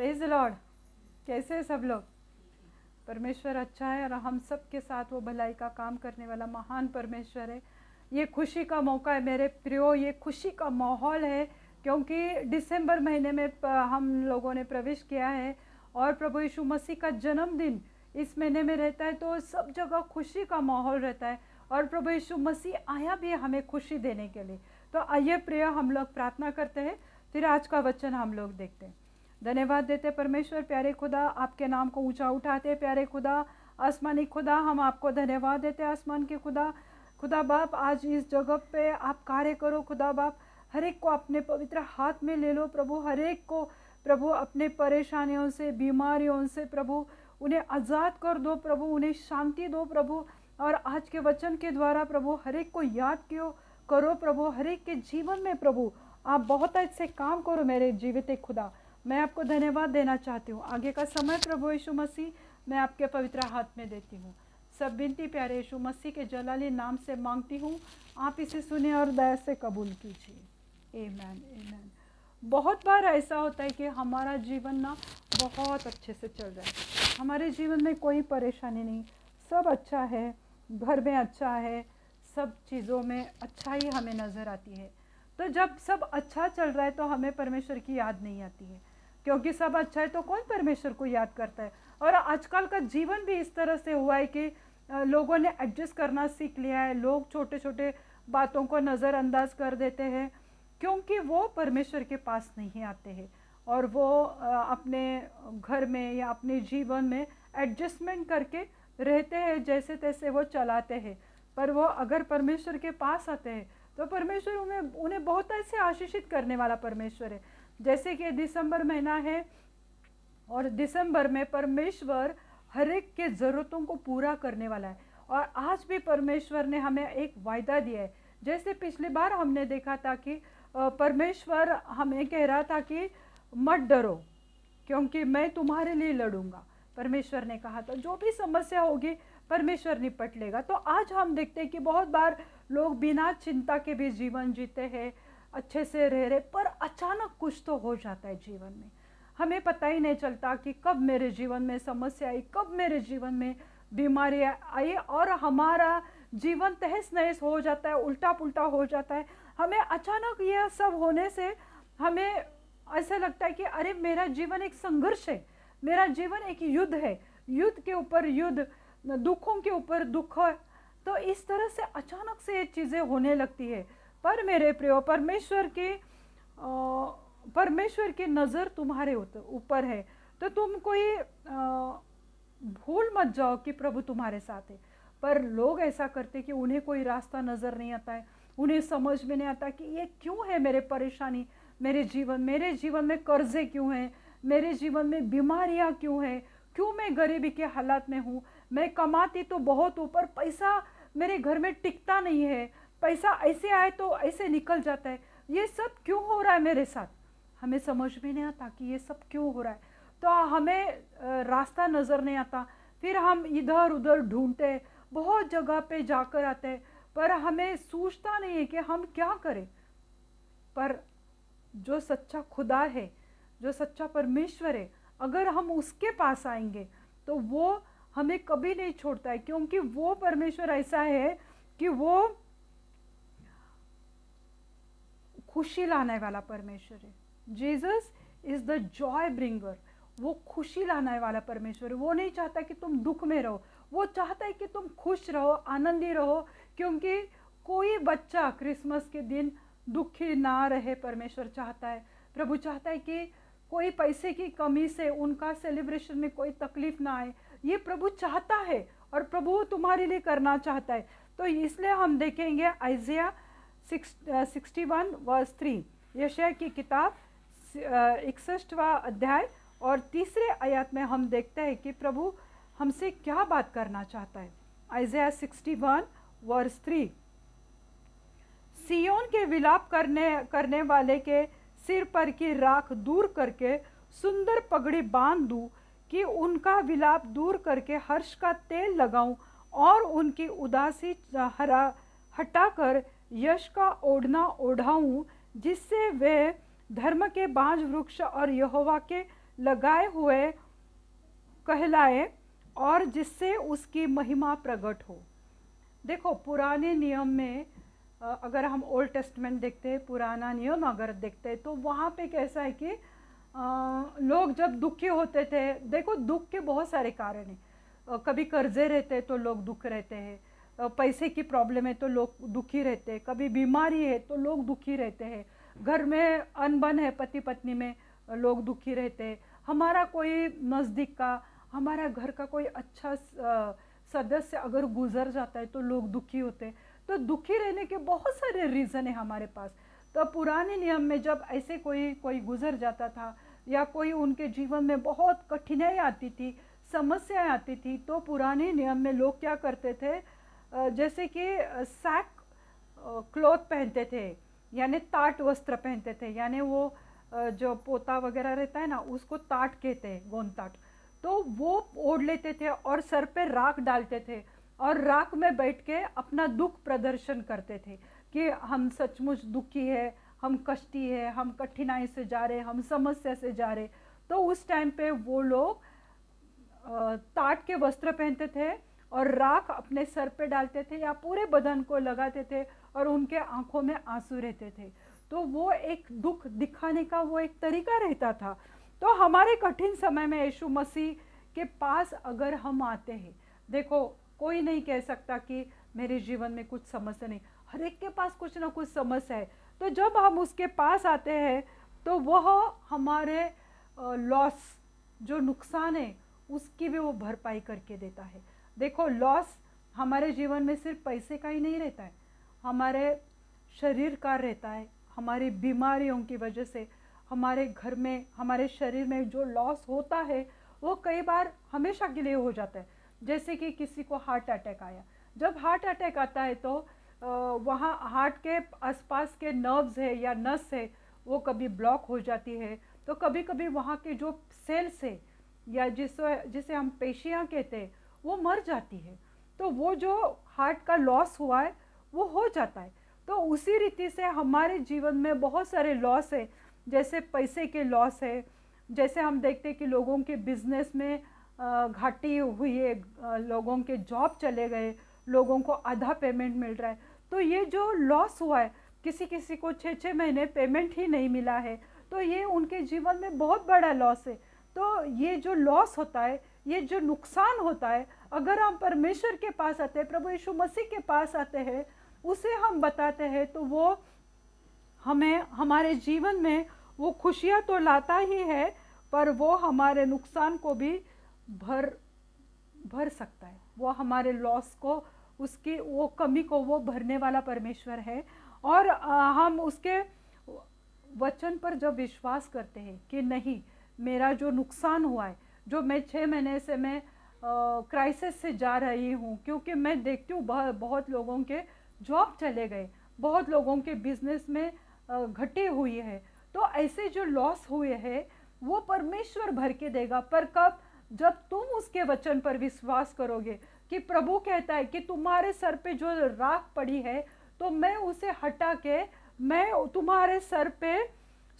Praise the Lord. कैसे हैं सब लोग? परमेश्वर अच्छा है और हम सब के साथ वो भलाई का काम करने वाला महान परमेश्वर है। ये खुशी का मौका है मेरे प्रियो, ये खुशी का माहौल है क्योंकि दिसंबर महीने में हम लोगों ने प्रवेश किया है और प्रभु यीशु मसीह का जन्मदिन इस महीने में रहता है, तो सब जगह खुशी का माहौल रहता है और प्रभु यीशु मसीह आया भी है हमें खुशी देने के लिए। तो आइए प्रिय, हम लोग प्रार्थना करते हैं, फिर आज का वचन हम लोग देखते हैं। धन्यवाद देते परमेश्वर, प्यारे खुदा, आपके नाम को ऊंचा उठाते प्यारे खुदा, आसमानी खुदा, हम आपको धन्यवाद देते आसमान के खुदा। खुदा बाप, आज इस जगह पे आप कार्य करो खुदा बाप, हर एक को अपने पवित्र हाथ में ले लो प्रभु, हर एक को प्रभु अपने परेशानियों से, बीमारियों से प्रभु उन्हें आज़ाद कर दो प्रभु, उन्हें शांति दो प्रभु। और आज के वचन के द्वारा प्रभु हर एक को याद करो प्रभु, हर एक के जीवन में प्रभु आप बहुत अच्छे काम करो मेरे जीवित खुदा। मैं आपको धन्यवाद देना चाहती हूँ। आगे का समय प्रभु यीशु मसीह मैं आपके पवित्र हाथ में देती हूँ। सब विनती प्यारे यीशु मसीह के जलाली नाम से मांगती हूँ, आप इसे सुने और दया से कबूल कीजिए। आमीन आमीन। बहुत बार ऐसा होता है कि हमारा जीवन ना बहुत अच्छे से चल रहा है, हमारे जीवन में कोई परेशानी नहीं, सब अच्छा है, घर में अच्छा है, सब चीज़ों में अच्छाई हमें नज़र आती है। तो जब सब अच्छा चल रहा है तो हमें परमेश्वर की याद नहीं आती है, क्योंकि सब अच्छा है तो कौन परमेश्वर को याद करता है। और आजकल का जीवन भी इस तरह से हुआ है कि लोगों ने एडजस्ट करना सीख लिया है। लोग छोटे छोटे बातों को नज़रअंदाज कर देते हैं क्योंकि वो परमेश्वर के पास नहीं आते हैं और वो अपने घर में या अपने जीवन में एडजस्टमेंट करके रहते हैं, जैसे तैसे वो चलाते हैं। पर वो अगर परमेश्वर के पास आते हैं तो परमेश्वर उन्हें बहुत ऐसे आशीषित करने वाला परमेश्वर है। जैसे कि दिसंबर महीना है और दिसंबर में परमेश्वर हर एक के ज़रूरतों को पूरा करने वाला है। और आज भी परमेश्वर ने हमें एक वायदा दिया है। जैसे पिछली बार हमने देखा था कि परमेश्वर हमें कह रहा था कि मत डरो क्योंकि मैं तुम्हारे लिए लड़ूंगा। परमेश्वर ने कहा था जो भी समस्या होगी परमेश्वर निपट लेगा। तो आज हम देखते हैं कि बहुत बार लोग बिना चिंता के भी जीवन जीते हैं, अच्छे से रह रहे, पर अचानक कुछ तो हो जाता है जीवन में। हमें पता ही नहीं चलता कि कब मेरे जीवन में समस्या आई, कब मेरे जीवन में बीमारी आई और हमारा जीवन तहस नहस हो जाता है, उल्टा पुल्टा हो जाता है। हमें अचानक यह सब होने से हमें ऐसा लगता है कि अरे मेरा जीवन एक संघर्ष है, मेरा जीवन एक युद्ध है, युद्ध के ऊपर युद्ध, दुखों के ऊपर दुख है। तो इस तरह से अचानक से ये चीज़ें होने लगती है। पर मेरे प्रियो, परमेश्वर की नज़र तुम्हारे ऊपर है, तो तुम कोई भूल मत जाओ कि प्रभु तुम्हारे साथ है। पर लोग ऐसा करते कि उन्हें कोई रास्ता नज़र नहीं आता है, उन्हें समझ में नहीं आता कि ये क्यों है मेरे परेशानी, मेरे जीवन में कर्जे क्यों हैं, मेरे जीवन में बीमारियां क्यों हैं, क्यों मैं गरीबी के हालात में हूँ, मैं कमाती तो बहुत हूँ पर पैसा मेरे घर में टिकता नहीं है, पैसा ऐसे आए तो ऐसे निकल जाता है, ये सब क्यों हो रहा है मेरे साथ। हमें समझ में नहीं आता कि ये सब क्यों हो रहा है, तो हमें रास्ता नज़र नहीं आता। फिर हम इधर उधर ढूंढते, बहुत जगह पे जाकर आते हैं, पर हमें सूझता नहीं है कि हम क्या करें। पर जो सच्चा खुदा है, जो सच्चा परमेश्वर है, अगर हम उसके पास आएंगे तो वो हमें कभी नहीं छोड़ता है, क्योंकि वो परमेश्वर ऐसा है कि वो खुशी लाने वाला परमेश्वर है। Jesus is the Joy bringer. वो खुशी लाने वाला परमेश्वर है। वो नहीं चाहता कि तुम दुख में रहो, वो चाहता है कि तुम खुश रहो, आनंदी रहो, क्योंकि कोई बच्चा क्रिसमस के दिन दुखी ना रहे। परमेश्वर चाहता है, प्रभु चाहता है कि कोई पैसे की कमी से उनका सेलिब्रेशन में कोई तकलीफ ना आए। ये प्रभु चाहता है और प्रभु तुम्हारे लिए करना चाहता है। तो इसलिए हम देखेंगे आइज़िया 61 वर्स 3, यशायाह की किताब 61वां अध्याय और 3रे आयत में हम देखते हैं कि प्रभु हमसे क्या बात करना चाहता है। आइज़िया 61 वर्स 3, सियोन के विलाप करने वाले के सिर पर की राख दूर करके सुंदर पगड़ी बांध दूं, कि उनका विलाप दूर करके हर्ष का तेल लगाऊं और उनकी उदासी हटाकर यश का ओढ़ना ओढ़ाऊं, जिससे वे धर्म के बांझ वृक्ष और यहोवा के लगाए हुए कहलाए और जिससे उसकी महिमा प्रकट हो। देखो पुराने नियम में अगर हम ओल्ड टेस्टमेंट देखते हैं, पुराना नियम अगर देखते हैं, तो वहाँ पे कैसा है कि लोग जब दुखी होते थे, देखो दुख के बहुत सारे कारण हैं। कभी कर्जे रहते हैं तो लोग दुख रहते हैं, पैसे की प्रॉब्लम है तो लोग दुखी रहते हैं, कभी बीमारी है तो लोग दुखी रहते हैं, घर में अनबन है पति पत्नी में, लोग दुखी रहते हैं, हमारा कोई नज़दीक का, हमारा घर का कोई अच्छा सदस्य अगर गुजर जाता है तो लोग दुखी होते हैं। तो दुखी रहने के बहुत सारे रीज़न है हमारे पास। तो पुराने नियम में जब ऐसे कोई गुजर जाता था या कोई उनके जीवन में बहुत कठिनाई आती थी, समस्याएं आती थी, तो पुराने नियम में लोग क्या करते थे, जैसे कि सैक क्लॉथ पहनते थे, यानी ताट वस्त्र पहनते थे, यानी वो जो पोता वगैरह रहता है ना उसको ताट कहते हैं, गोंद ताट। तो वो ओढ़ लेते थे और सर पे राख डालते थे और राख में बैठ के अपना दुख प्रदर्शन करते थे कि हम सचमुच दुखी है, हम कष्टी है, हम कठिनाई से जा रहे, हम समस्या से जा रहे। तो उस टाइम पे वो लोग ताट के वस्त्र पहनते थे और राख अपने सर पे डालते थे या पूरे बदन को लगाते थे और उनके आंखों में आंसू रहते थे। तो वो एक दुख दिखाने का वो एक तरीका रहता था। तो हमारे कठिन समय में यीशु मसीह के पास अगर हम आते हैं, देखो कोई नहीं कह सकता कि मेरे जीवन में कुछ समस्या नहीं, हर एक के पास कुछ ना कुछ समस्या है। तो जब हम उसके पास आते हैं तो वह हमारे लॉस, जो नुकसान है उसकी भी वो भरपाई करके देता है। देखो लॉस हमारे जीवन में सिर्फ पैसे का ही नहीं रहता है, हमारे शरीर का रहता है, हमारी बीमारियों की वजह से हमारे घर में, हमारे शरीर में जो लॉस होता है वो कई बार हमेशा के लिए हो जाता है। जैसे कि किसी को हार्ट अटैक आया, जब हार्ट अटैक आता है तो वहाँ हार्ट के आसपास के नर्व्स है या नस है वो कभी ब्लॉक हो जाती है, तो कभी कभी वहाँ के जो सेल्स है या जिसे हम पेशियाँ कहते हैं वो मर जाती है। तो वो जो हार्ट का लॉस हुआ है वो हो जाता है। तो उसी रीति से हमारे जीवन में बहुत सारे लॉस है, जैसे पैसे के लॉस है, जैसे हम देखते हैं कि लोगों के बिजनेस में घाटी हुई है, लोगों के जॉब चले गए, लोगों को आधा पेमेंट मिल रहा है। तो ये जो लॉस हुआ है, किसी किसी को 6-6 महीने पेमेंट ही नहीं मिला है, तो ये उनके जीवन में बहुत बड़ा लॉस है। तो ये जो लॉस होता है, ये जो नुकसान होता है, अगर हम परमेश्वर के पास आते हैं, प्रभु यीशु मसीह के पास आते हैं, उसे हम बताते हैं, तो वो हमें हमारे जीवन में वो खुशियाँ तो लाता ही है, पर वो हमारे नुकसान को भी भर सकता है। वो हमारे लॉस को, उसकी वो कमी को वो भरने वाला परमेश्वर है। और हम उसके वचन पर जब विश्वास करते हैं कि नहीं, मेरा जो नुकसान हुआ है, जो मैं 6 महीने से मैं क्राइसिस से जा रही हूँ, क्योंकि मैं देखती हूँ बहुत लोगों के जॉब चले गए, बहुत लोगों के बिजनेस में घटी हुई है। तो ऐसे जो लॉस हुए हैं वो परमेश्वर भर के देगा, पर कब? जब तुम उसके वचन पर विश्वास करोगे कि प्रभु कहता है कि तुम्हारे सर पे जो राख पड़ी है तो मैं उसे हटा के मैं तुम्हारे सर पे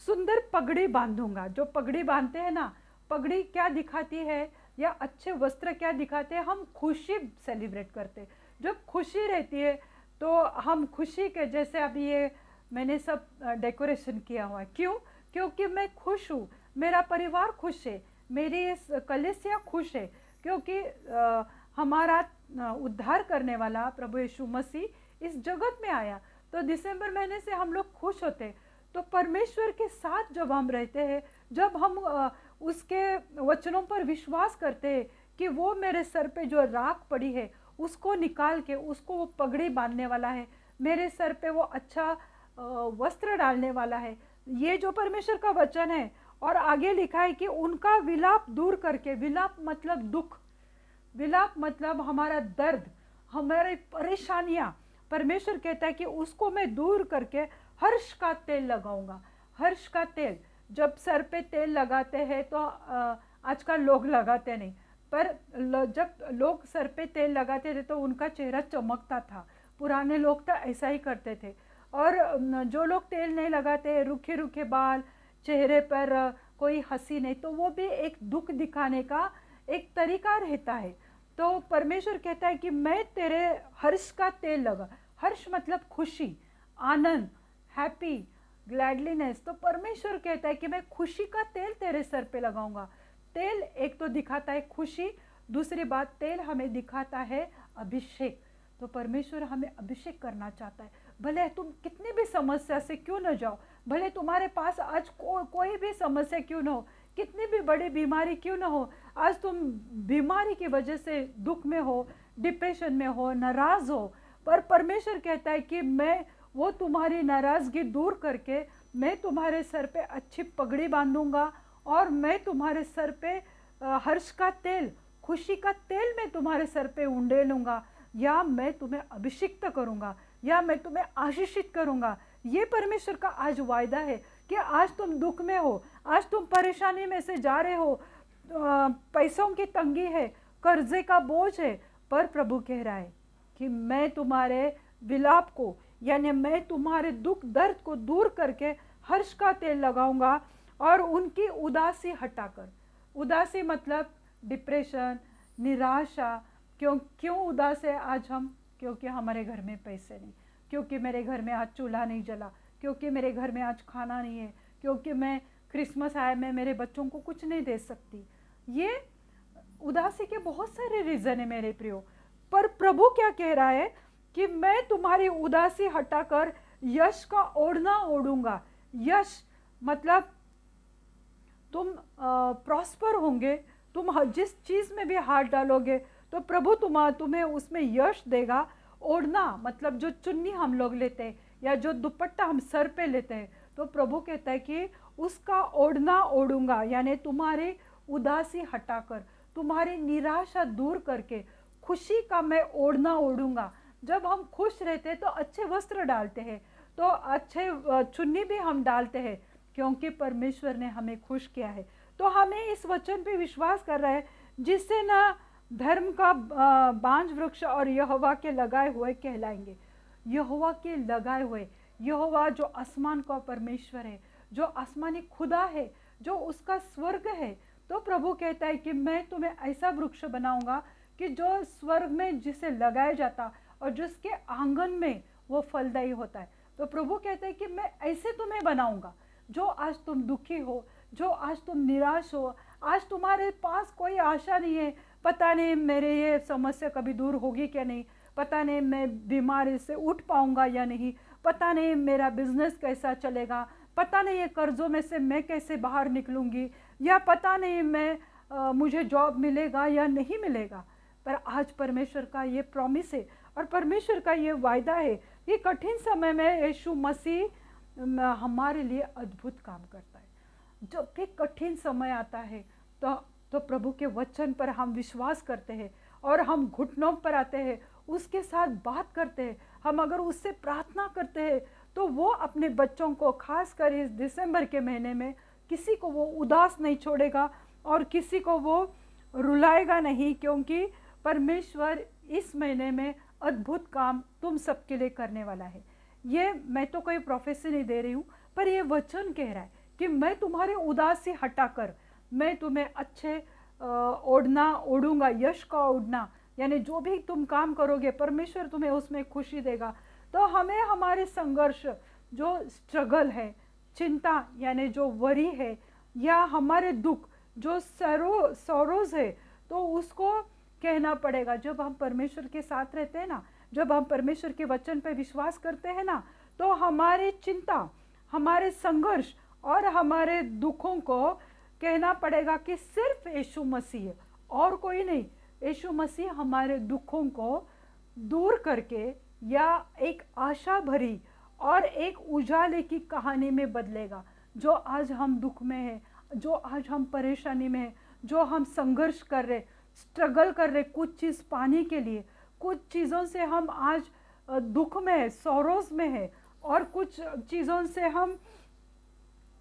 सुंदर पगड़ी बांधूंगा। जो पगड़ी बांधते हैं ना, पगड़ी क्या दिखाती है, या अच्छे वस्त्र क्या दिखाते हैं? हम खुशी सेलिब्रेट करते हैं। जब खुशी रहती है तो हम खुशी के, जैसे अभी ये मैंने सब डेकोरेशन किया हुआ है, क्यों? क्योंकि मैं खुश हूँ, मेरा परिवार खुश है, मेरी इस कलीसिया खुश है, क्योंकि हमारा उद्धार करने वाला प्रभु यीशु मसीह इस जगत में आया। तो दिसंबर महीने से हम लोग खुश होते। तो परमेश्वर के साथ जब हम रहते हैं, जब हम उसके वचनों पर विश्वास करते हैं कि वो मेरे सर पे जो राख पड़ी है उसको निकाल के उसको वो पगड़ी बांधने वाला है, मेरे सर पे वो अच्छा वस्त्र डालने वाला है, ये जो परमेश्वर का वचन है। और आगे लिखा है कि उनका विलाप दूर करके, विलाप मतलब दुख, विलाप मतलब हमारा दर्द, हमारी परेशानियाँ, परमेश्वर कहता है कि उसको मैं दूर करके हर्ष का तेल लगाऊंगा। हर्ष का तेल, जब सर पे तेल लगाते हैं तो आजकल लोग लगाते नहीं, पर जब लोग सर पे तेल लगाते थे तो उनका चेहरा चमकता था। पुराने लोग तो ऐसा ही करते थे। और जो लोग तेल नहीं लगाते, रूखे रूखे बाल, चेहरे पर कोई हंसी नहीं, तो वो भी एक दुख दिखाने का एक तरीका रहता है। तो परमेश्वर कहता है कि मैं तेरे हर्ष का तेल लगा, हर्ष मतलब खुशी, आनंद, हैप्पी, ग्लैडलीनेस। तो परमेश्वर कहता है कि मैं खुशी का तेल तेरे सर पे लगाऊंगा। तेल एक तो दिखाता है खुशी, दूसरी बात तेल हमें दिखाता है अभिषेक। तो परमेश्वर हमें अभिषेक करना चाहता है। भले तुम कितनी भी समस्या से क्यों न जाओ, भले तुम्हारे पास आज कोई भी समस्या क्यों न हो, कितनी भी बड़ी बीमारी क्यों न हो, आज तुम बीमारी की वजह से दुख में हो, डिप्रेशन में हो, नाराज हो, पर परमेश्वर कहता है कि मैं वो तुम्हारी नाराजगी दूर करके मैं तुम्हारे सर पे अच्छी पगड़ी बांधूंगा, और मैं तुम्हारे सर पे हर्ष का तेल, खुशी का तेल मैं तुम्हारे सर पे उंडेलूंगा, या मैं तुम्हें अभिषिक्त करूंगा, या मैं तुम्हें आशीषित करूंगा। ये परमेश्वर का आज वायदा है कि आज तुम दुख में हो, आज तुम परेशानी में से जा रहे हो, पैसों की तंगी है, कर्जे का बोझ है, पर प्रभु कह रहा है कि मैं तुम्हारे विलाप को, यानी मैं तुम्हारे दुख दर्द को दूर करके हर्ष का तेल लगाऊंगा, और उनकी उदासी हटाकर, उदासी मतलब डिप्रेशन, निराशा। क्यों उदास है आज हम? क्योंकि हमारे घर में पैसे नहीं, क्योंकि मेरे घर में आज चूल्हा नहीं जला, क्योंकि मेरे घर में आज खाना नहीं है, क्योंकि मैं क्रिसमस आए मैं मेरे बच्चों को कुछ नहीं दे सकती। ये उदासी के बहुत सारे रीज़न है मेरे प्रियो। पर प्रभु क्या कह रहा है कि मैं तुम्हारी उदासी हटाकर यश का ओढ़ना ओढ़ूंगा। यश मतलब तुम प्रॉस्पर होंगे, तुम जिस चीज़ में भी हाथ डालोगे तो प्रभु तुम्हें उसमें यश देगा। ओढ़ना मतलब जो चुन्नी हम लोग लेते हैं या जो दुपट्टा हम सर पे लेते हैं, तो प्रभु कहता है कि उसका ओढ़ना ओढ़ूंगा, यानी तुम्हारी उदासी हटाकर, तुम्हारी निराशा दूर करके खुशी का मैं ओढ़ना ओढ़ूंगा। जब हम खुश रहते हैं तो अच्छे वस्त्र डालते हैं, तो अच्छे चुन्नी भी हम डालते हैं, क्योंकि परमेश्वर ने हमें खुश किया है। तो हमें इस वचन पे विश्वास कर रहा है, जिससे ना धर्म का बांज वृक्ष और यहोवा के लगाए हुए कहलाएंगे। यहोवा के लगाए हुए, यहोवा जो आसमान का परमेश्वर है, जो आसमानी खुदा है, जो उसका स्वर्ग है। तो प्रभु कहता है कि मैं तुम्हें ऐसा वृक्ष बनाऊंगा कि जो स्वर्ग में जिसे लगाया जाता और जिसके आंगन में वो फलदायी होता है। तो प्रभु कहता है कि मैं ऐसे तुम्हें बनाऊंगा। जो आज तुम दुखी हो, जो आज तुम निराश हो, आज तुम्हारे पास कोई आशा नहीं है, पता नहीं मेरे ये समस्या कभी दूर होगी क्या नहीं, पता नहीं मैं बीमारी से उठ पाऊंगा या नहीं, पता नहीं मेरा बिजनेस कैसा चलेगा, पता नहीं ये कर्जों में से मैं कैसे बाहर निकलूंगी, या पता नहीं मुझे जॉब मिलेगा या नहीं मिलेगा। पर आज परमेश्वर का ये प्रॉमिस है और परमेश्वर का ये वायदा है कि कठिन समय में यीशु मसीह हमारे लिए अद्भुत काम करता है। जब भी कठिन समय आता है तो प्रभु के वचन पर हम विश्वास करते हैं और हम घुटनों पर आते हैं, उसके साथ बात करते हैं। हम अगर उससे प्रार्थना करते हैं तो वो अपने बच्चों को, खासकर इस दिसंबर के महीने में, किसी को वो उदास नहीं छोड़ेगा और किसी को वो रुलाएगा नहीं, क्योंकि परमेश्वर इस महीने में अद्भुत काम तुम सबके लिए करने वाला है। ये मैं तो कोई प्रोफेसी नहीं दे रही हूँ, पर ये वचन कह रहा है कि मैं तुम्हारे उदासी हटाकर मैं तुम्हें अच्छे ओढ़ना ओढ़ूंगा, यश का ओढ़ना, यानी जो भी तुम काम करोगे परमेश्वर तुम्हें उसमें खुशी देगा। तो हमें हमारे संघर्ष, जो स्ट्रगल है, चिंता यानी जो वरी है, या हमारे दुख जो सरोज है, तो उसको कहना पड़ेगा। जब हम परमेश्वर के साथ रहते हैं ना, जब हम परमेश्वर के वचन पे विश्वास करते हैं ना, तो हमारे चिंता, हमारे संघर्ष और हमारे दुखों को कहना पड़ेगा कि सिर्फ यीशु मसीह है और कोई नहीं। यीशु मसीह हमारे दुखों को दूर करके या एक आशा भरी और एक उजाले की कहानी में बदलेगा। जो आज हम दुख में है, जो आज हम परेशानी में है, जो हम संघर्ष कर रहे, स्ट्रगल कर रहे कुछ चीज़ पाने के लिए, कुछ चीज़ों से हम आज दुख में है, सौरोज में है, और कुछ चीज़ों से हम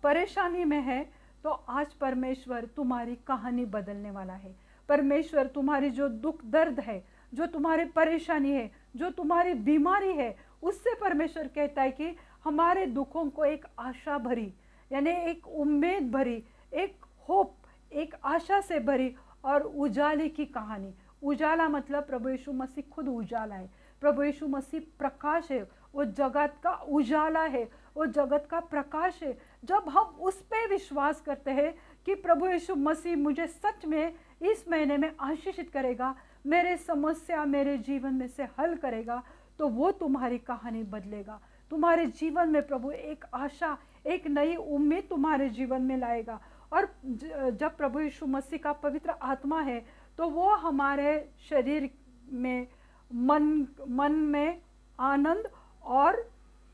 परेशानी में है, तो आज परमेश्वर तुम्हारी कहानी बदलने वाला है। परमेश्वर तुम्हारी जो दुख दर्द है, जो तुम्हारी परेशानी है, जो तुम्हारी बीमारी है, उससे परमेश्वर कहता है कि हमारे दुखों को एक आशा भरी, यानी एक उम्मीद भरी, एक होप, एक आशा से भरी और उजाले की कहानी। उजाला मतलब प्रभु यीशु मसीह खुद उजाला है, प्रभु यीशु मसीह प्रकाश है, वो जगत का उजाला है, वो जगत का प्रकाश है। जब हम उस पे विश्वास करते हैं कि प्रभु यीशु मसीह मुझे सच में इस महीने में आशीषित करेगा, मेरे समस्या मेरे जीवन में से हल करेगा, तो वो तुम्हारी कहानी बदलेगा। तुम्हारे जीवन में प्रभु एक आशा, एक नई उम्मीद तुम्हारे जीवन में लाएगा। और जब प्रभु यीशु मसीह का पवित्र आत्मा है तो वो हमारे शरीर में, मन में आनंद और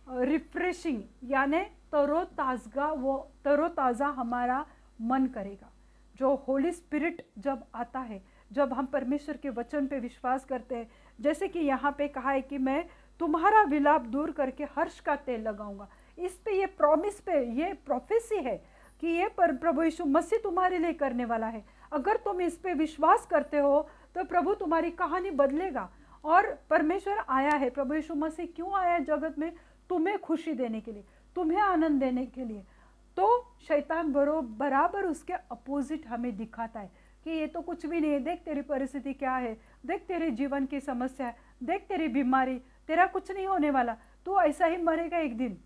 रिफ्रेशिंग यानी तरोताज़ा, वो तरोताज़ा हमारा मन करेगा। जो होली स्पिरिट जब आता है, जब हम परमेश्वर के वचन पे विश्वास करते हैं, जैसे कि यहाँ पे कहा है कि मैं तुम्हारा विलाप दूर करके हर्ष का तेल लगाऊंगा। इस पे ये प्रॉमिस पे, ये प्रोफेसी है कि ये प्रभु यीशु मसीह तुम्हारे लिए करने वाला है। अगर तुम इस पे विश्वास करते हो तो प्रभु तुम्हारी कहानी बदलेगा। और परमेश्वर आया है, प्रभु यीशु मसीह क्यों आया है जगत में? तुम्हें खुशी देने के लिए, तुम्हें आनंद देने के लिए। तो शैतान बराबर उसके अपोजिट हमें दिखाता है कि ये तो कुछ भी नहीं है, देख तेरी परिस्थिति क्या है, देख तेरे जीवन की समस्या है, देख तेरी बीमारी, तेरा कुछ नहीं होने वाला, तू ऐसा ही मरेगा एक दिन।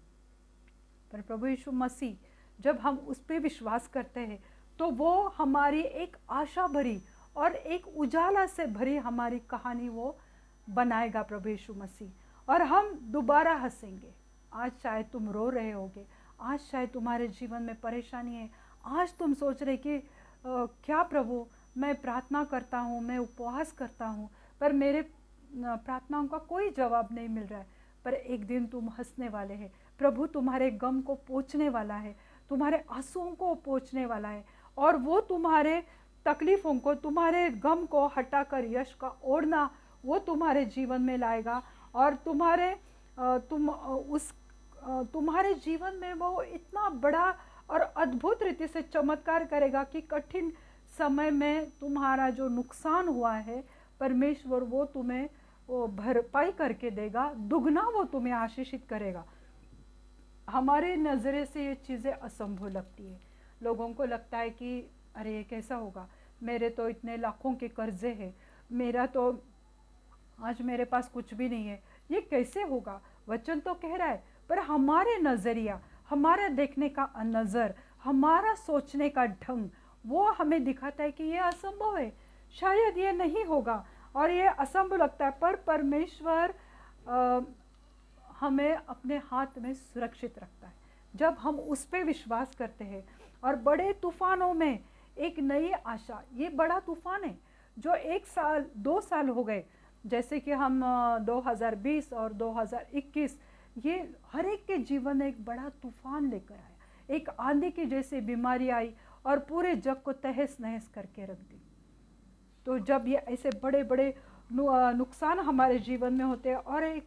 पर प्रभु यीशु मसीह जब हम उस पर विश्वास करते हैं तो वो हमारी एक आशा भरी और एक उजाला से भरी हमारी कहानी वो बनाएगा प्रभु यीशु मसीह, और हम दोबारा हंसेंगे। आज शायद तुम रो रहे होगे, आज शायद तुम्हारे जीवन में परेशानी है, आज तुम सोच रहे कि क्या प्रभु, मैं प्रार्थना करता हूँ, मैं उपवास करता हूँ, पर मेरे प्रार्थनाओं का कोई जवाब नहीं मिल रहा है। पर एक दिन तुम हंसने वाले हैं, प्रभु तुम्हारे गम को पोंछने वाला है, तुम्हारे आंसुओं को पोंछने वाला है, और वो तुम्हारे तकलीफ़ों को, तुम्हारे गम को हटाकर यश का ओढ़ना वो तुम्हारे जीवन में लाएगा। और तुम्हारे जीवन में वो इतना बड़ा और अद्भुत रीति से चमत्कार करेगा कि कठिन समय में तुम्हारा जो नुकसान हुआ है, परमेश्वर वो तुम्हें वो भरपाई करके देगा, दुगना वो तुम्हें आशीषित करेगा। हमारे नज़रे से ये चीज़ें असंभव लगती है। लोगों को लगता है कि अरे ये कैसा होगा, मेरे तो इतने लाखों के कर्जे हैं, मेरा तो आज मेरे पास कुछ भी नहीं है, ये कैसे होगा? वचन तो कह रहा है, पर हमारे नज़रिया, हमारा देखने का नज़र, हमारा सोचने का ढंग वो हमें दिखाता है कि ये असंभव है, शायद ये नहीं होगा, और ये असंभव लगता है। पर परमेश्वर हमें अपने हाथ में सुरक्षित रखता है जब हम उस पर विश्वास करते हैं। और बड़े तूफानों में एक नई आशा, ये बड़ा तूफान है जो 1 साल 2 साल हो गए, जैसे कि हम 2020 और 2021, ये हर एक के जीवन में एक बड़ा तूफान लेकर आया। एक आंधी की जैसे बीमारी आई और पूरे जग को तहस नहस करके रख दी। तो जब ये ऐसे बड़े बड़े नुकसान हमारे जीवन में होते हैं और एक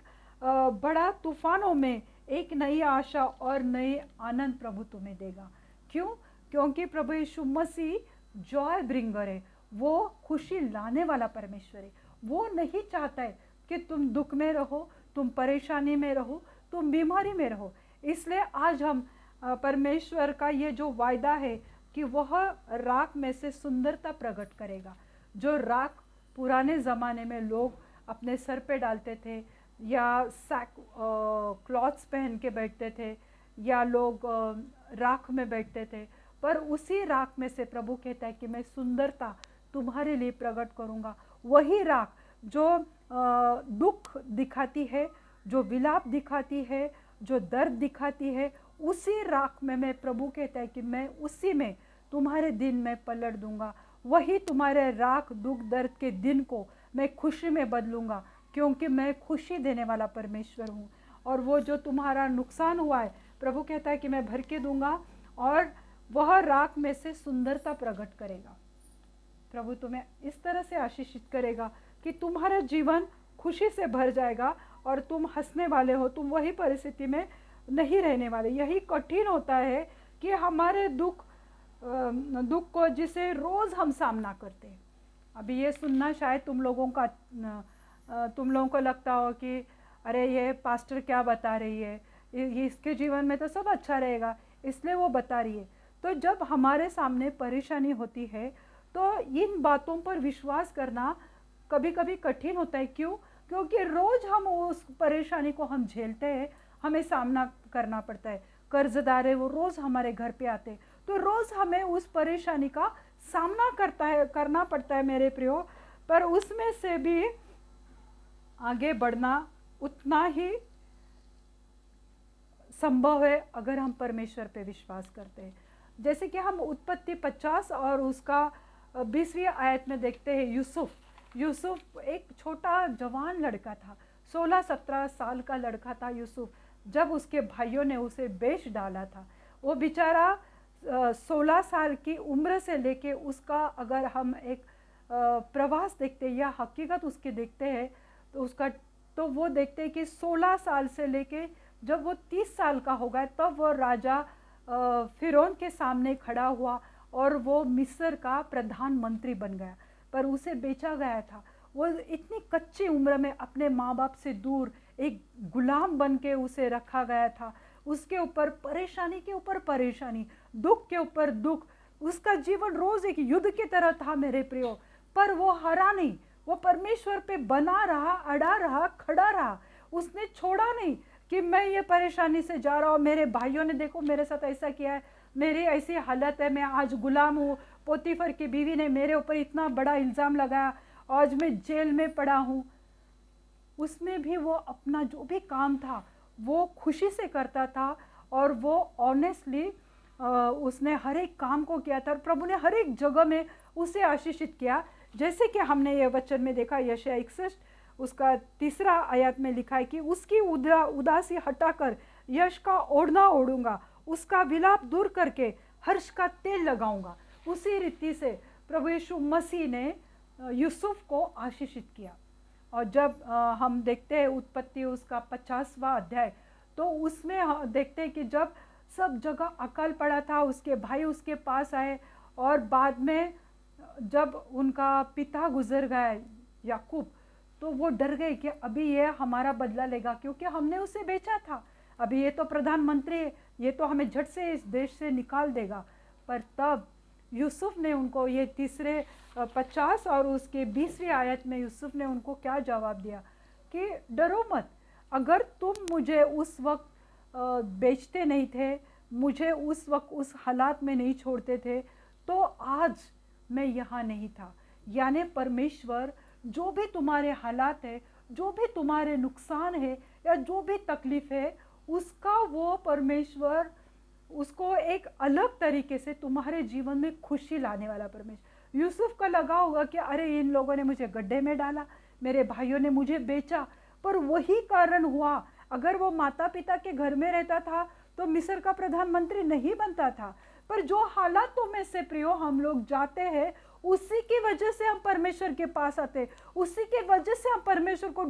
बड़ा तूफानों में एक नई आशा और नई आनंद प्रभु तुम्हें देगा। क्यों? क्योंकि प्रभु यीशु मसीह जॉय ब्रिंगर है, वो खुशी लाने वाला परमेश्वर है। वो नहीं चाहता है कि तुम दुख में रहो, तुम परेशानी में रहो, तुम बीमारी में रहो। इसलिए आज हम परमेश्वर का ये जो वायदा है कि वह राख में से सुंदरता प्रकट करेगा। जो राख पुराने ज़माने में लोग अपने सर पे डालते थे, या सैक क्लॉथ्स पहन के बैठते थे, या लोग राख में बैठते थे, पर उसी राख में से प्रभु कहता है कि मैं सुंदरता तुम्हारे लिए प्रकट करूँगा। वही राख जो दुख दिखाती है, जो विलाप दिखाती है, जो दर्द दिखाती है, उसी राख में मैं, प्रभु कहता है कि मैं उसी में तुम्हारे दिन में पलट दूंगा। वही तुम्हारे राख दुख दर्द के दिन को मैं खुशी में बदलूंगा, क्योंकि मैं खुशी देने वाला परमेश्वर हूँ। और वो जो तुम्हारा नुकसान हुआ है, प्रभु कहता है कि मैं भर के दूंगा, और वह राख में से सुंदरता प्रकट करेगा। प्रभु तुम्हें इस तरह से आशीषित करेगा कि तुम्हारा जीवन खुशी से भर जाएगा और तुम हंसने वाले हो, तुम वही परिस्थिति में नहीं रहने वाले। यही कठिन होता है कि हमारे दुख को जिसे रोज़ हम सामना करते हैं। अभी ये सुनना शायद तुम लोगों को लगता हो कि अरे ये पास्टर क्या बता रही है, ये इसके जीवन में तो सब अच्छा रहेगा, इसलिए वो बता रही है। तो जब हमारे सामने परेशानी होती है तो इन बातों पर विश्वास करना कभी कभी कठिन होता है। क्यों? क्योंकि रोज हम उस परेशानी को हम झेलते हैं, हमें सामना करना पड़ता है। कर्जदार है वो रोज हमारे घर पे आते हैं, तो रोज हमें उस परेशानी का सामना करना पड़ता है मेरे प्रियो। पर उसमें से भी आगे बढ़ना उतना ही संभव है अगर हम परमेश्वर पे विश्वास करते हैं। जैसे कि हम उत्पत्ति 50 और उसका 20वीं आयत में देखते हैं, यूसुफ एक छोटा जवान लड़का था, 16-17 साल का लड़का था यूसुफ। जब उसके भाइयों ने उसे बेच डाला था, वो बेचारा 16 साल की उम्र से लेके उसका अगर हम एक प्रवास देखते हैं या हकीकत उसके देखते हैं तो वो देखते हैं कि 16 साल से लेके जब वो 30 साल का हो गया तब वो राजा फिरौन के सामने खड़ा हुआ और वो मिस्र का प्रधानमंत्री बन गया। पर उसे बेचा गया था, वो इतनी कच्ची उम्र में अपने माँ बाप से दूर एक गुलाम बन के उसे रखा गया था। उसके ऊपर परेशानी के ऊपर परेशानी, दुख के ऊपर दुख, उसका जीवन रोज एक युद्ध की तरह था मेरे प्रियो। पर वो हारा नहीं, वो परमेश्वर पे बना रहा, अड़ा रहा, खड़ा रहा। उसने छोड़ा नहीं कि मैं ये परेशानी से जा रहा हूँ, मेरे भाइयों ने देखो मेरे साथ ऐसा किया है, मेरी ऐसी हालत है, मैं आज गुलाम हूँ, पोतीफर की बीवी ने मेरे ऊपर इतना बड़ा इल्ज़ाम लगाया, आज मैं जेल में पड़ा हूँ। उसमें भी वो अपना जो भी काम था वो खुशी से करता था और वो ऑनेस्टली उसने हर एक काम को किया था और प्रभु ने हर एक जगह में उसे आशीषित किया। जैसे कि हमने ये वचन में देखा, यशायाह 61 उसका 3 आयत में लिखा है कि उसकी उदासी हटाकर यश का ओढ़ना ओढ़ूंगा, उसका विलाप दूर करके हर्ष का तेल लगाऊंगा। उसी रीति से प्रभु यीशु मसीह ने यूसुफ को आशीषित किया। और जब हम देखते हैं उत्पत्ति उसका 50वां अध्याय, तो उसमें हम देखते हैं कि जब सब जगह अकाल पड़ा था, उसके भाई उसके पास आए और बाद में जब उनका पिता गुजर गया याकूब, तो वो डर गए कि अभी ये हमारा बदला लेगा, क्योंकि हमने उसे बेचा था। अभी ये तो प्रधानमंत्री है, ये तो हमें झट से इस देश से निकाल देगा। पर तब यूसुफ ने उनको ये 50 और उसके 20वीं आयत में यूसुफ ने उनको क्या जवाब दिया कि डरो मत, अगर तुम मुझे उस वक्त बेचते नहीं थे, मुझे उस वक्त उस हालात में नहीं छोड़ते थे, तो आज मैं यहाँ नहीं था। यानी परमेश्वर जो भी तुम्हारे हालात है, जो भी तुम्हारे नुकसान है या जो भी तकलीफ है, उसका वो परमेश्वर उसको एक अलग तरीके से तुम्हारे जीवन में खुशी लाने वाला परमेश्वर। यूसुफ का लगा होगा कि अरे इन लोगों ने मुझे गड्ढे में डाला, मेरे भाइयों ने मुझे बेचा, पर वही कारण हुआ। अगर वो माता पिता के घर में रहता था तो मिस्र का प्रधानमंत्री नहीं बनता था। पर जो हालातों में से प्रियो हम लोग जाते हैं, उसी की वजह से हम परमेश्वर के पास आते, उसी की वजह से हम परमेश्वर को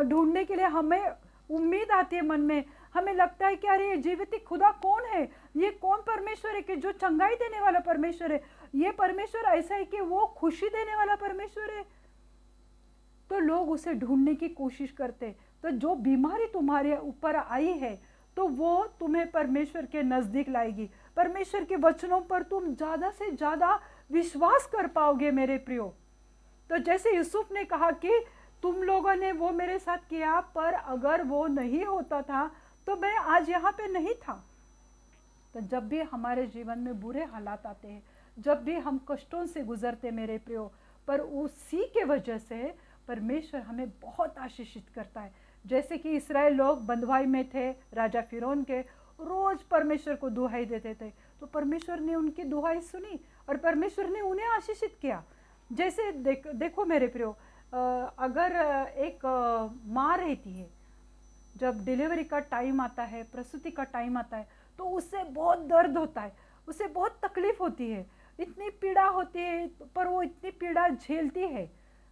ढूंढने के लिए हमें उम्मीद आती है मन में। हमें लगता है कि अरे ये जीवित खुदा कौन है, ये कौन परमेश्वर है कि जो चंगाई देने वाला परमेश्वर है, ये परमेश्वर ऐसा है कि वो खुशी देने वाला परमेश्वर है। तो लोग उसे ढूंढने की कोशिश करते। तो जो बीमारी तुम्हारे ऊपर आई है, तो वो तुम्हें परमेश्वर के नज़दीक लाएगी। परमेश्वर के वचनों पर तुम ज़्यादा से ज़्यादा विश्वास कर पाओगे मेरे प्रियो। तो जैसे यूसुफ ने कहा कि तुम लोगों ने वो मेरे साथ किया, पर अगर वो नहीं होता था तो मैं आज यहाँ पे नहीं था। तो जब भी हमारे जीवन में बुरे हालात आते हैं, जब भी हम कष्टों से गुजरते मेरे प्रियो, पर उसी के वजह से परमेश्वर हमें बहुत आशीषित करता है। जैसे कि इस्राएल लोग बंधुआई में थे राजा फिरौन के, रोज परमेश्वर को दुहाई देते थे, तो परमेश्वर ने उनकी दुहाई सुनी और परमेश्वर ने उन्हें आशीषित किया। जैसे देखो मेरे प्रियो, अगर एक माँ रहती है, जब डिलीवरी का टाइम आता है, प्रसूति का टाइम आता है, तो उससे बहुत दर्द होता है, उसे बहुत तकलीफ होती है, इतनी पीड़ा होती है, पर वो इतनी पीड़ा झेलती है।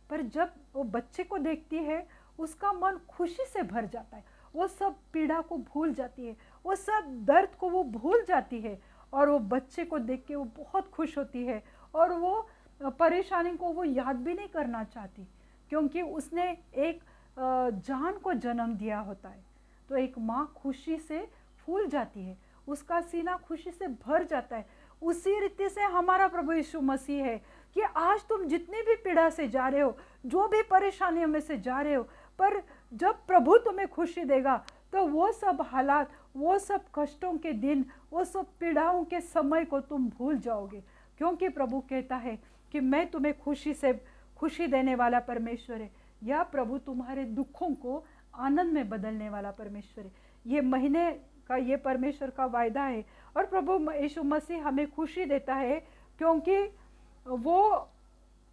पर जब वो बच्चे को देखती है, उसका मन खुशी से भर जाता है, वो सब पीड़ा को भूल जाती है, वो सब दर्द को वो भूल जाती है, और वो बच्चे को देख के वो बहुत खुश होती है, और वो परेशानी को वो याद भी नहीं करना चाहती, क्योंकि उसने एक जान को जन्म दिया होता है। तो एक माँ खुशी से फूल जाती है, उसका सीना खुशी से भर जाता है। उसी रीति से हमारा प्रभु यीशु मसीह है कि आज तुम जितनी भी पीड़ा से जा रहे हो, जो भी परेशानियों में से जा रहे हो, पर जब प्रभु तुम्हें खुशी देगा तो वो सब हालात, वो सब कष्टों के दिन, वो सब पीड़ाओं के समय को तुम भूल जाओगे, क्योंकि प्रभु कहता है कि मैं तुम्हें खुशी देने वाला परमेश्वर है। या प्रभु तुम्हारे दुखों को आनंद में बदलने वाला परमेश्वर है। ये महीने का ये परमेश्वर का वायदा है। और प्रभु यीशु मसीह हमें खुशी देता है क्योंकि वो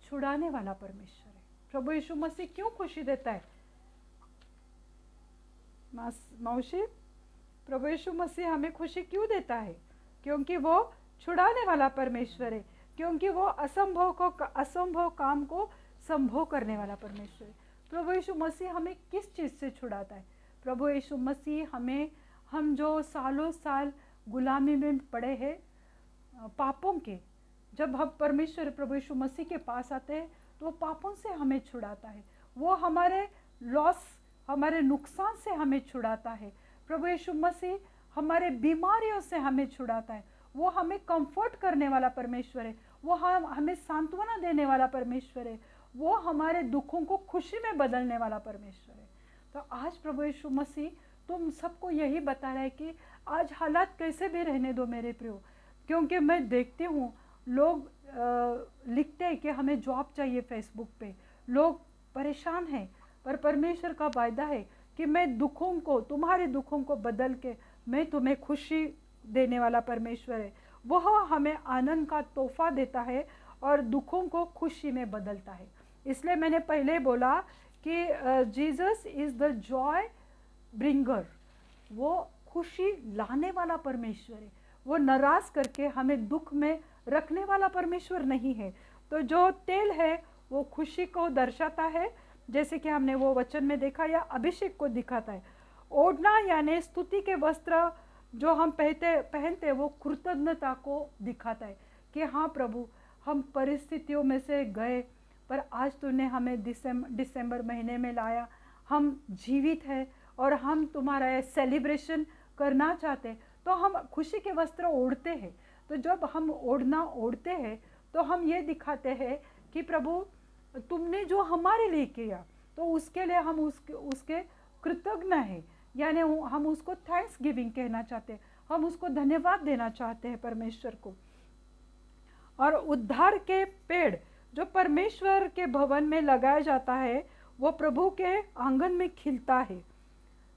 छुड़ाने वाला परमेश्वर है। प्रभु यीशु मसीह क्यों खुशी देता है मौसी? प्रभु यीशु मसीह हमें खुशी क्यों देता है? क्योंकि वो छुड़ाने वाला परमेश्वर है, क्योंकि वो असंभव काम को संभव करने वाला परमेश्वर है। प्रभु यीशु मसीह हमें किस चीज़ से छुड़ाता है? प्रभु यीशु मसीह हमें, हम जो सालों साल गुलामी में पड़े हैं पापों के, जब हम परमेश्वर प्रभु यीशु मसीह के पास आते हैं तो वो पापों से हमें छुड़ाता है। वो हमारे लॉस, हमारे नुकसान से हमें छुड़ाता है। प्रभु यीशु मसीह हमारे बीमारियों से हमें छुड़ाता है। वो हमें कंफर्ट करने वाला परमेश्वर है। वो हमें सांत्वना देने वाला परमेश्वर है। वो हमारे दुखों को खुशी में बदलने वाला परमेश्वर है। तो आज प्रभु यीशु मसीह तुम सबको यही बता रहा है कि आज हालात कैसे भी रहने दो मेरे प्रियो, क्योंकि मैं देखती हूँ लोग लिखते हैं कि हमें जॉब चाहिए, फेसबुक पे लोग परेशान हैं, पर परमेश्वर का वायदा है कि मैं दुखों को, तुम्हारे दुखों को बदल के मैं तुम्हें खुशी देने वाला परमेश्वर है। वह हमें आनंद का तोहफा देता है और दुखों को खुशी में बदलता है। इसलिए मैंने पहले बोला कि Jesus is the Joy bringer. वो खुशी लाने वाला परमेश्वर है। वो नाराज़ करके हमें दुख में रखने वाला परमेश्वर नहीं है। तो जो तेल है वो खुशी को दर्शाता है, जैसे कि हमने वो वचन में देखा, या अभिषेक को दिखाता है। ओढ़ना यानी स्तुति के वस्त्र जो हम पहनते वो कृतज्ञता को दिखाता है कि हाँ प्रभु, हम परिस्थितियों में से गए पर आज तूने हमें दिसंबर महीने में लाया, हम जीवित हैं और हम तुम्हारा सेलिब्रेशन करना चाहते हैं, तो हम खुशी के वस्त्र ओढ़ते हैं। तो जब हम ओढ़ते हैं तो हम ये दिखाते हैं कि प्रभु तुमने जो हमारे लिए किया, तो उसके लिए हम उसके कृतज्ञ हैं, यानी हम उसको थैंक्स गिविंग कहना चाहते हैं, हम उसको धन्यवाद देना चाहते हैं परमेश्वर को। और उद्धार के पेड़ जो परमेश्वर के भवन में लगाया जाता है वो प्रभु के आंगन में खिलता है।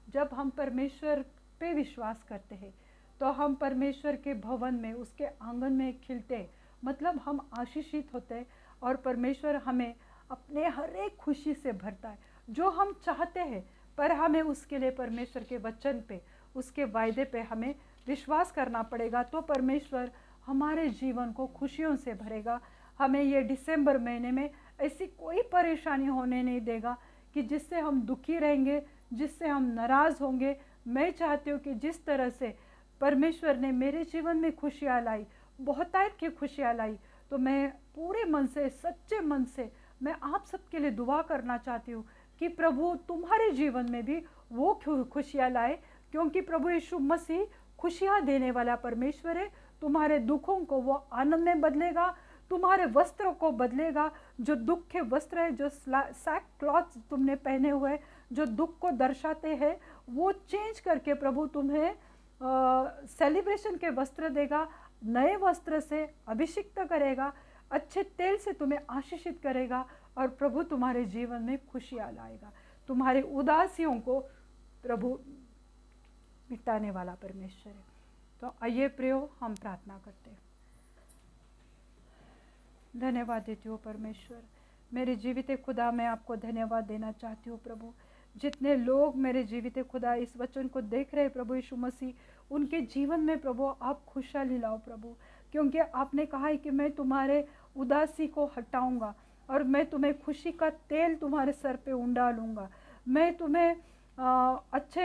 जब हम परमेश्वर पे विश्वास करते हैं तो हम परमेश्वर के भवन में, उसके आंगन में खिलते, मतलब हम आशीषित होते और परमेश्वर हमें अपने हर एक खुशी से भरता है जो हम चाहते हैं। पर हमें उसके लिए परमेश्वर के वचन पे, उसके वायदे पे हमें विश्वास करना पड़ेगा, तो परमेश्वर हमारे जीवन को खुशियों से भरेगा। हमें ये दिसंबर महीने में ऐसी कोई परेशानी होने नहीं देगा कि जिससे हम दुखी रहेंगे, जिससे हम नाराज़ होंगे। मैं चाहती हूँ कि जिस तरह से परमेश्वर ने मेरे जीवन में खुशियाँ लाई, बहुतायत की खुशियाँ लाई, तो मैं पूरे मन से, सच्चे मन से मैं आप सबके लिए दुआ करना चाहती हूँ कि प्रभु तुम्हारे जीवन में भी वो खुशियाँ लाए, क्योंकि प्रभु यीशु मसीह खुशियाँ देने वाला परमेश्वर है। तुम्हारे दुखों को वो आनंद में बदलेगा, तुम्हारे वस्त्रों को बदलेगा। जो दुख के वस्त्र है, जो सैक क्लॉथ तुमने पहने हुए जो दुख को दर्शाते हैं, वो चेंज करके प्रभु तुम्हें सेलिब्रेशन के वस्त्र देगा, नए वस्त्र से अभिषिक्त करेगा, अच्छे तेल से तुम्हें आशीषित करेगा और प्रभु तुम्हारे जीवन में खुशियाँ लाएगा। तुम्हारी उदासियों को प्रभु मिटाने वाला परमेश्वर है। तो आइए प्रियो, हम प्रार्थना करते हैं। धन्यवाद देती हूँ परमेश्वर, मेरे जीवित खुदा, मैं आपको धन्यवाद देना चाहती हूँ प्रभु। जितने लोग मेरे जीवित खुदा इस वचन को देख रहे हैं प्रभु यीशु मसीह, उनके जीवन में प्रभु आप खुशहाली लाओ प्रभु, क्योंकि आपने कहा है कि मैं तुम्हारे उदासी को हटाऊंगा और मैं तुम्हें खुशी का तेल तुम्हारे सर पे उंडालूंगा, मैं तुम्हें अच्छे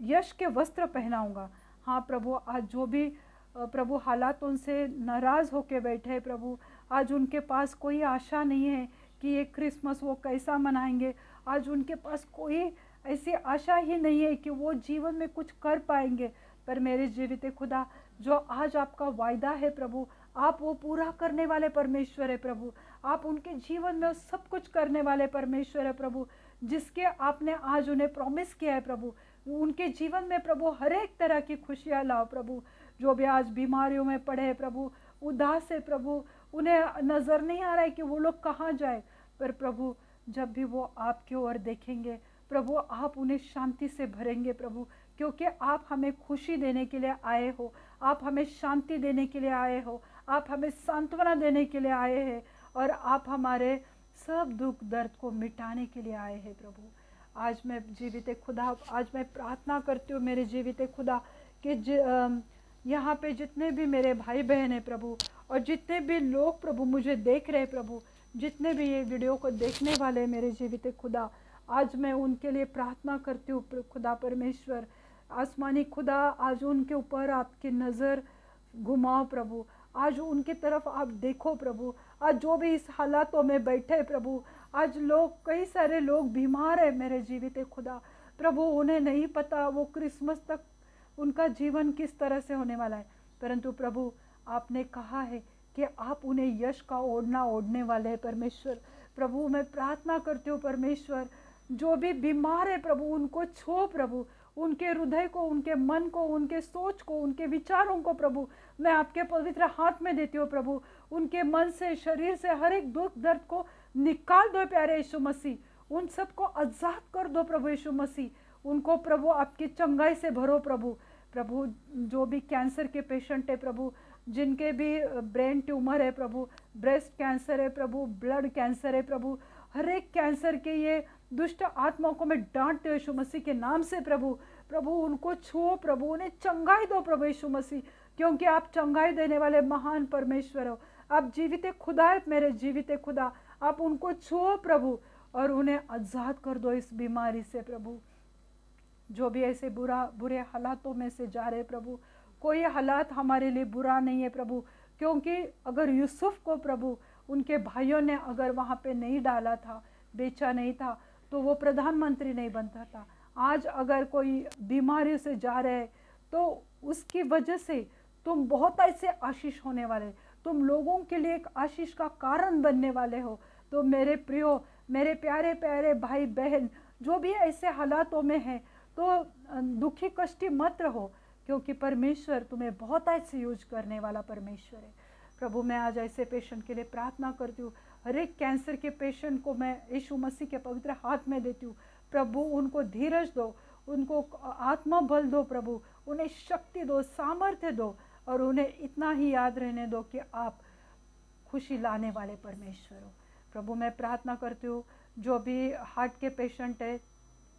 यश के वस्त्र पहनाऊंगा। हाँ प्रभु, आज जो भी प्रभु हालातों से नाराज़ होके बैठे हैं प्रभु, आज उनके पास कोई आशा नहीं है कि ये क्रिसमस वो कैसा मनाएंगे, आज उनके पास कोई ऐसी आशा ही नहीं है कि वो जीवन में कुछ कर पाएंगे, पर मेरे जीवित खुदा, जो आज आपका वायदा है प्रभु, आप वो पूरा करने वाले परमेश्वर है प्रभु। आप उनके जीवन में सब कुछ करने वाले परमेश्वर है प्रभु, जिसके आपने आज उन्हें प्रॉमिस किया है प्रभु। उनके जीवन में प्रभु हर एक तरह की खुशियाँ लाओ प्रभु। जो भी आज बीमारियों में पड़े हैं प्रभु, उदास है प्रभु, उन्हें नज़र नहीं आ रहा है कि वो लोग कहाँ जाए, पर प्रभु जब भी वो आपकी ओर देखेंगे प्रभु, आप उन्हें शांति से भरेंगे प्रभु, क्योंकि आप हमें खुशी देने के लिए आए हो, आप हमें शांति देने के लिए आए हो, आप हमें सांत्वना देने के लिए आए हैं, और आप हमारे सब दुख दर्द को मिटाने के लिए आए हैं प्रभु। आज मैं जीवित खुदा, आज मैं प्रार्थना करती हूँ मेरे जीवित खुदा कि यहाँ पे जितने भी मेरे भाई बहन हैं प्रभु, और जितने भी लोग प्रभु मुझे देख रहे हैं प्रभु, जितने भी ये वीडियो को देखने वाले हैं मेरे जीवित खुदा, आज मैं उनके लिए प्रार्थना करती हूँ खुदा परमेश्वर। आसमानी खुदा, आज उनके ऊपर आपकी नज़र घुमाओ प्रभु, आज उनकी तरफ आप देखो प्रभु। आज जो भी इस हालातों में बैठे प्रभु, आज लोग, कई सारे लोग बीमार है मेरे जीवित खुदा प्रभु, उन्हें नहीं पता वो क्रिसमस तक उनका जीवन किस तरह से होने वाला है, परंतु प्रभु आपने कहा है कि आप उन्हें यश का ओढ़ना ओढ़ने वाले हैं परमेश्वर। प्रभु मैं प्रार्थना करती हूँ परमेश्वर, जो भी बीमार है प्रभु उनको छो प्रभु, उनके हृदय को, उनके मन को, उनके सोच को, उनके विचारों को प्रभु मैं आपके पवित्र हाथ में देती हूँ प्रभु। उनके मन से, शरीर से हर एक दुख दर्द को निकाल दो प्यारे यीशु मसीह, उन सबको आजाद कर दो प्रभु यीशु मसीह। उनको प्रभु आपकी चंगाई से भरो प्रभु। प्रभु जो भी कैंसर के पेशेंट है प्रभु, जिनके भी ब्रेन ट्यूमर है प्रभु, ब्रेस्ट कैंसर है प्रभु, ब्लड कैंसर है प्रभु, हर एक कैंसर के ये दुष्ट आत्माओं को मैं डांटती हूँ यीशु मसीह के नाम से प्रभु। प्रभु उनको छुओ प्रभु, उन्हें चंगाई दो प्रभु यीशु मसीह, क्योंकि आप चंगाई देने वाले महान परमेश्वर हो। आप जीवित खुदा है मेरे जीवित खुदा, आप उनको छुओ प्रभु और उन्हें आज़ाद कर दो इस बीमारी से प्रभु। जो भी ऐसे बुरे हालातों में से जा रहे प्रभु, कोई हालात हमारे लिए बुरा नहीं है प्रभु, क्योंकि अगर यूसुफ को प्रभु उनके भाइयों ने अगर वहाँ पे नहीं डाला था, बेचा नहीं था, तो वो प्रधानमंत्री नहीं बनता था। आज अगर कोई बीमारी से जा रहे हैं तो उसकी वजह से तुम बहुत ऐसे आशीष होने वाले, तुम लोगों के लिए एक आशीष का कारण बनने वाले हो। तो मेरे प्रियो, मेरे प्यारे प्यारे भाई बहन, जो भी ऐसे हालातों में है तो दुखी कष्टी मत रहो, क्योंकि परमेश्वर तुम्हें बहुत ऐसे यूज करने वाला परमेश्वर है प्रभु। मैं आज ऐसे पेशेंट के लिए प्रार्थना करती हूँ, हर एक कैंसर के पेशेंट को मैं यीशु मसीह के पवित्र हाथ में देती हूँ प्रभु। उनको धीरज दो, उनको आत्मा बल दो प्रभु, उन्हें शक्ति दो, सामर्थ्य दो, और उन्हें इतना ही याद रहने दो कि आप खुशी लाने वाले परमेश्वर हो प्रभु। मैं प्रार्थना करती हूँ जो भी हार्ट के पेशेंट है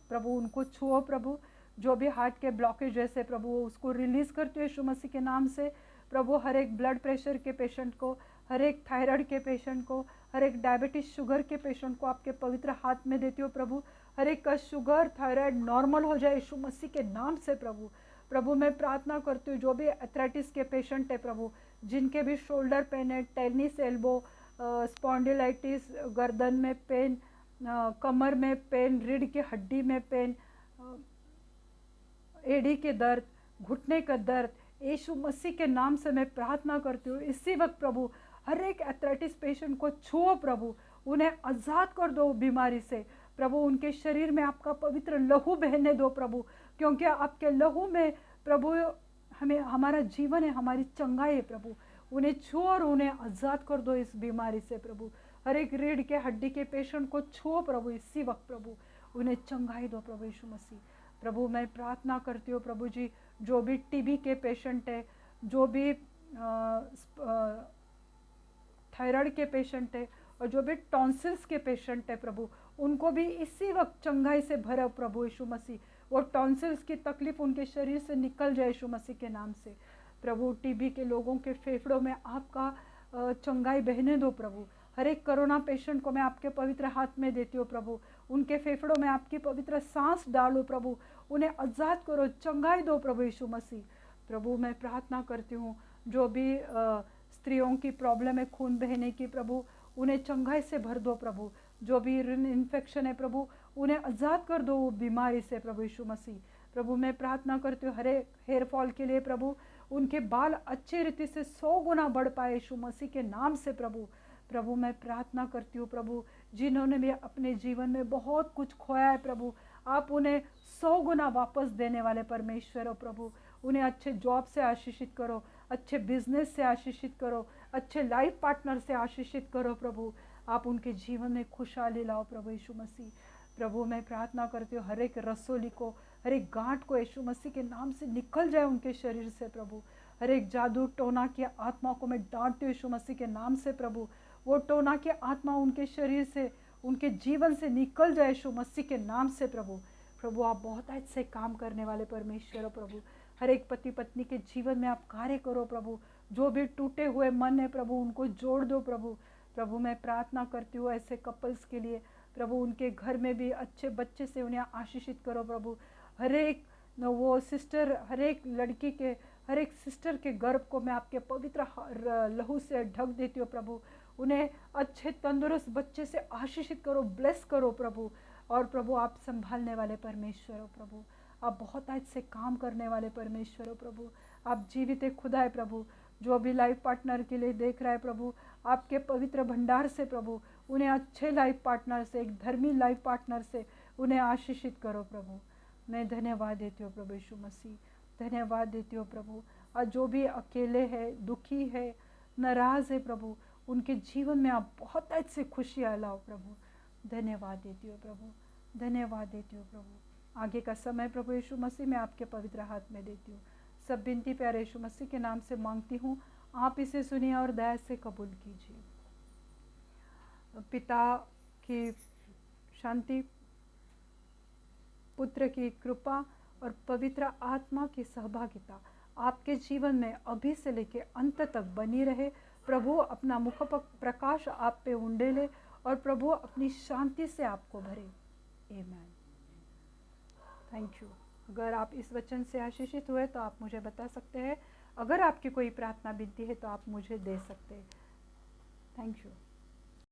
प्रभु उनको छुओ प्रभु, जो भी हार्ट के ब्लॉकेज जैसे प्रभु उसको रिलीज़ करते हो यीशु मसीह के नाम से प्रभु। हर एक ब्लड प्रेशर के पेशेंट को, हर एक थायराइड के पेशेंट को, हर एक डायबिटीज शुगर के पेशेंट को आपके पवित्र हाथ में देती हो प्रभु। हर एक का शुगर थायराइड नॉर्मल हो जाए यीशु मसीह के नाम से प्रभु। प्रभु मैं प्रार्थना करती हूँ जो भी एथराइटिस के पेशेंट है प्रभु, जिनके भी शोल्डर पेन है, टेनिस एल्बो, स्पॉन्डिलाइटिस, गर्दन में पेन, कमर में पेन, रीढ़ की हड्डी में पेन, एड़ी के दर्द, घुटने का दर्द, यीशु मसीह के नाम से मैं प्रार्थना करती हूँ इसी वक्त प्रभु। हर एक एथराइटिस पेशेंट को छुओ प्रभु, उन्हें आज़ाद कर दो बीमारी से प्रभु। उनके शरीर में आपका पवित्र लहू बहने दो प्रभु, क्योंकि आपके लहू में प्रभु हमें हमारा जीवन है, हमारी चंगाई है प्रभु। उन्हें छुओ और उन्हें आज़ाद कर दो इस बीमारी से प्रभु। हर एक रीढ़ के हड्डी के पेशेंट को छुओ प्रभु इसी वक्त प्रभु, उन्हें चंगाई दो प्रभु यीशु मसीह। प्रभु मैं प्रार्थना करती हूँ प्रभु जी, जो भी टीबी के पेशेंट है, जो भी थायराइड के पेशेंट है, और जो भी टॉन्सिल्स के पेशेंट है प्रभु, उनको भी इसी वक्त चंगाई से भरो प्रभु यीशु मसीह। वो टॉन्सिल्स की तकलीफ उनके शरीर से निकल जाए यीशु मसीह के नाम से प्रभु। टीबी के लोगों के फेफड़ों में आपका चंगाई बहने दो प्रभु। हर एक कोरोना पेशेंट को मैं आपके पवित्र हाथ में देती हूँ प्रभु। उनके फेफड़ों में आपकी पवित्र सांस डालो प्रभु, उन्हें आज़ाद करो, चंगाई दो प्रभु यीशु मसीह। प्रभु मैं प्रार्थना करती हूँ जो भी स्त्रियों की प्रॉब्लम है खून बहने की प्रभु, उन्हें चंगाई से भर दो प्रभु। जो भी यूरिन इन्फेक्शन है प्रभु, उन्हें आज़ाद कर दो वो बीमारी से प्रभु यीशु मसीह। प्रभु मैं प्रार्थना करती हूँ हर एक हेयर फॉल के लिए प्रभु, उनके बाल अच्छे रीति से 100 गुना बढ़ पाए यीशु मसीह के नाम से प्रभु। प्रभु मैं प्रार्थना करती हूँ प्रभु, जिन्होंने भी अपने जीवन में बहुत कुछ खोया है प्रभु, आप उन्हें 100 गुना वापस देने वाले परमेश्वर हो प्रभु। उन्हें अच्छे जॉब से आशीषित करो, अच्छे बिजनेस से आशीषित करो, अच्छे लाइफ पार्टनर से आशीषित करो प्रभु। आप उनके जीवन में खुशहाली लाओ प्रभु यीशु मसीह। प्रभु मैं प्रार्थना करती हूँ हर एक रसोली को, हर एक गांठ को यीशु मसीह के नाम से निकल जाए उनके शरीर से प्रभु। हर एक जादू टोना की आत्मा को मैं डांटती हूँ यीशु मसीह के नाम से प्रभु। वो टोना की आत्मा उनके शरीर से, उनके जीवन से निकल जाए यीशु मसीह के नाम से प्रभु। प्रभु आप बहुत अच्छे काम करने वाले परमेश्वर हो प्रभु। हर एक पति पत्नी के जीवन में आप कार्य करो प्रभु। जो भी टूटे हुए मन है प्रभु उनको जोड़ दो प्रभु। प्रभु मैं प्रार्थना करती हूँ ऐसे कपल्स के लिए प्रभु, उनके घर में भी अच्छे बच्चे से उन्हें आशीषित करो प्रभु। हर एक वो सिस्टर, हर एक लड़की के, हर एक सिस्टर के गर्भ को मैं आपके पवित्र लहू से ढक देती हूँ प्रभु। उन्हें अच्छे तंदुरुस्त बच्चे से आशीषित करो, ब्लेस करो प्रभु। और प्रभु आप संभालने वाले परमेश्वर हो प्रभु, आप बहुत अच्छे काम करने वाले परमेश्वर हो प्रभु। आप जीवित खुदा है प्रभु। जो भी लाइफ पार्टनर के लिए देख रहा है प्रभु, आपके पवित्र भंडार से प्रभु उन्हें अच्छे लाइफ पार्टनर से, एक धर्मी लाइफ पार्टनर से उन्हें आशीषित करो प्रभु। मैं धन्यवाद देती हूँ प्रभु यीशु मसीह, धन्यवाद देती हूँ प्रभु। और जो भी अकेले है, दुखी है, नाराज़ है प्रभु, उनके जीवन में आप बहुत अच्छे खुशियाँ लाओ प्रभु। धन्यवाद देती हूँ प्रभु, धन्यवाद देती हूँ प्रभु। आगे का समय प्रभु यीशु मसीह मैं आपके पवित्र हाथ में देती हूँ। सब विनती प्यारे यीशु मसीह के नाम से मांगती हूँ, आप इसे सुनिए और दया से कबूल कीजिए। पिता की शांति, पुत्र की कृपा और पवित्र आत्मा की सहभागिता आपके जीवन में अभी से लेकर अंत तक बनी रहे। प्रभु अपना मुख प्रकाश आप पे उंडेले और प्रभु अपनी शांति से आपको भरे। आमीन। Thank you. अगर आप इस वचन से आशीषित हुए तो आप मुझे बता सकते हैं। अगर आपकी कोई प्रार्थना विनती है तो आप मुझे दे सकते हैं। Thank you.